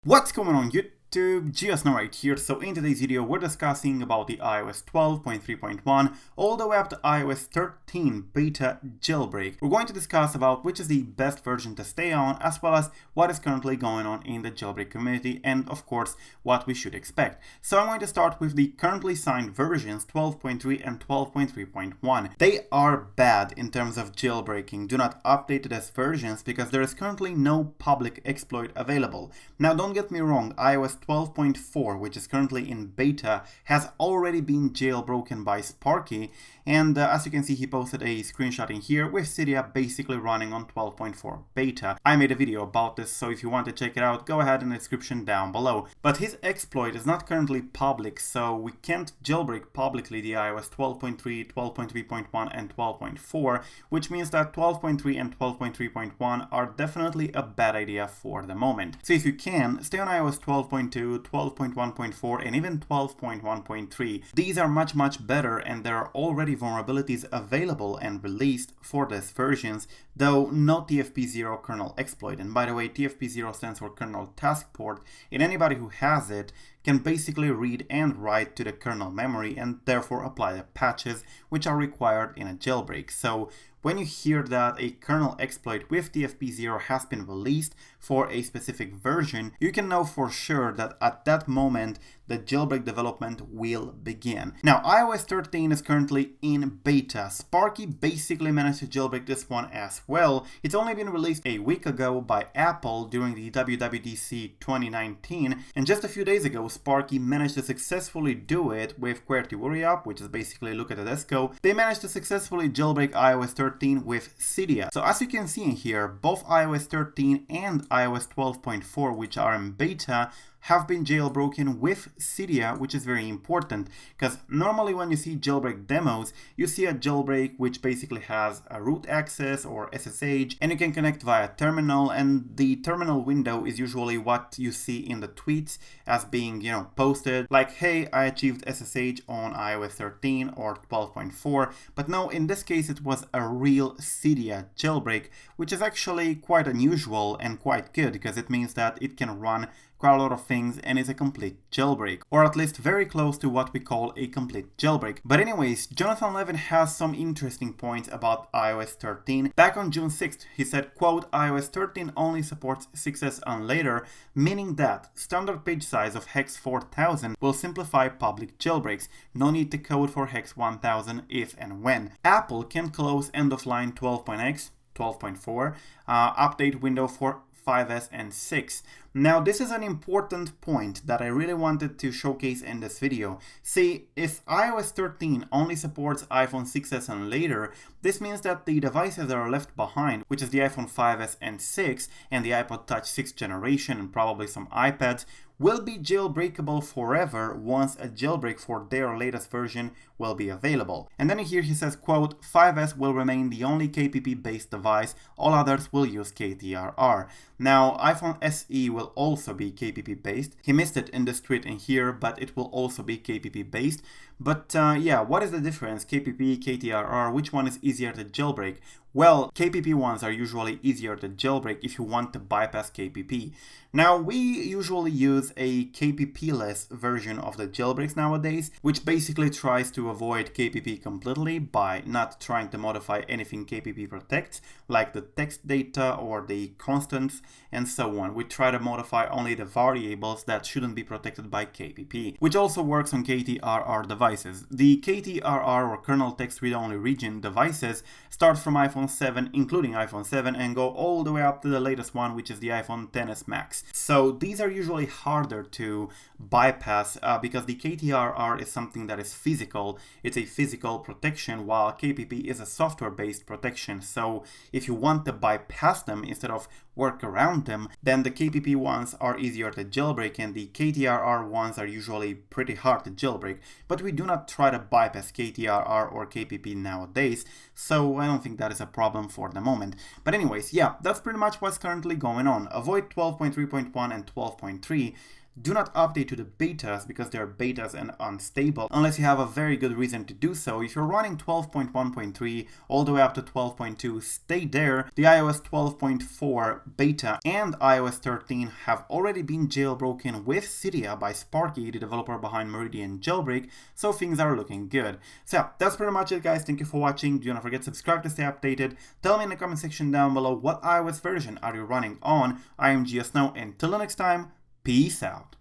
What's going on YouTube? GeoSnow right here. So in today's video we're discussing about the iOS 12.3.1 all the way up to iOS 13 beta jailbreak. We're going to discuss about which is the best version to stay on, as well as what is currently going on in the jailbreak community and of course what we should expect. So I'm going to start with the currently signed versions 12.3 and 12.3.1. They are bad in terms of jailbreaking. Do not update it as versions because there is currently no public exploit available. Now don't get me wrong, iOS 12.4, which is currently in beta, has already been jailbroken by Sparky, and as you can see, he posted a screenshot in here with Cydia basically running on 12.4 beta. I made a video about this, so if you want to check it out, go ahead in the description down below. But his exploit is not currently public, so we can't jailbreak publicly the iOS 12.3, 12.3.1 and 12.4, which means that 12.3 and 12.3.1 are definitely a bad idea for the moment. So if you can, stay on iOS 12.2, 12.1.4 and even 12.1.3. These are much better, and there are already vulnerabilities available and released for these versions, though no TFP0 kernel exploit. And by the way, TFP0 stands for kernel task port, and anybody who has it can basically read and write to the kernel memory and therefore apply the patches which are required in a jailbreak. So when you hear that a kernel exploit with TFP0 has been released for a specific version, you can know for sure that at that moment the jailbreak development will begin. Now iOS 13 is currently in beta. Sparky basically managed to jailbreak this one as well. It's only been released a week ago by Apple during the WWDC 2019, and just a few days ago Sparky managed to successfully do it with KTRR, which is basically look at the Desco. They managed to successfully jailbreak iOS 13 with Cydia. So as you can see in here, both iOS 13 and iOS 12.4, which are in beta, have been jailbroken with Cydia, which is very important because normally when you see jailbreak demos, you see a jailbreak which basically has a root access or SSH, and you can connect via terminal, and the terminal window is usually what you see in the tweets as being, posted like, hey, I achieved SSH on iOS 13 or 12.4, but no, in this case it was a real Cydia jailbreak, which is actually quite unusual and quite good because it means that it can run quite a lot of things and is a complete jailbreak, or at least very close to what we call a complete jailbreak. But anyways, Jonathan Levin has some interesting points about iOS 13. Back on June 6th, he said, quote, iOS 13 only supports 6s and later, meaning that standard page size of hex 4000 will simplify public jailbreaks. No need to code for hex 1000 if and when. Apple can close end-of-line 12.x, 12.4, update window for 5s and 6. Now this is an important point that I really wanted to showcase in this video. See, if iOS 13 only supports iPhone 6s and later, this means that the devices that are left behind, which is the iPhone 5s and 6 and the iPod Touch 6th generation and probably some iPads, will be jailbreakable forever once a jailbreak for their latest version will be available. And then here he says, quote, 5s will remain the only KPP based device, all others will use KTRR. Now iPhone SE will also be KPP based. He missed it in this tweet in here, but it will also be KPP based. But yeah, what is the difference? KPP, KTRR, which one is easier to jailbreak? Well, KPP ones are usually easier to jailbreak if you want to bypass KPP. Now, we usually use a KPP-less version of the jailbreaks nowadays, which basically tries to avoid KPP completely by not trying to modify anything KPP protects, like the text data or the constants and so on. We try to modify only the variables that shouldn't be protected by KPP, which also works on KTRR devices. The KTRR or kernel text read-only region devices start from iPhone 7, including iPhone 7, and go all the way up to the latest one, which is the iPhone XS Max. So these are usually harder to bypass because the KTRR is something that is physical. It's a physical protection, while KPP is a software-based protection. So if you want to bypass them instead of work around them, then the KPP ones are easier to jailbreak and the KTRR ones are usually pretty hard to jailbreak. But we do not try to bypass KTRR or KPP nowadays, so I don't think that is a problem for the moment. But anyways, yeah, that's pretty much what's currently going on. Avoid 12.3.1 and 12.3. do not update to the betas because they're betas and unstable unless you have a very good reason to do so. If you're running 12.1.3 all the way up to 12.2, stay there. The iOS 12.4 beta and iOS 13 have already been jailbroken with Cydia by Sparky, the developer behind Meridian Jailbreak, so things are looking good. So yeah, that's pretty much it, guys. Thank you for watching. Do not forget to subscribe to stay updated. Tell me in the comment section down below what iOS version are you running on. I am GSNow, and until next time, peace out.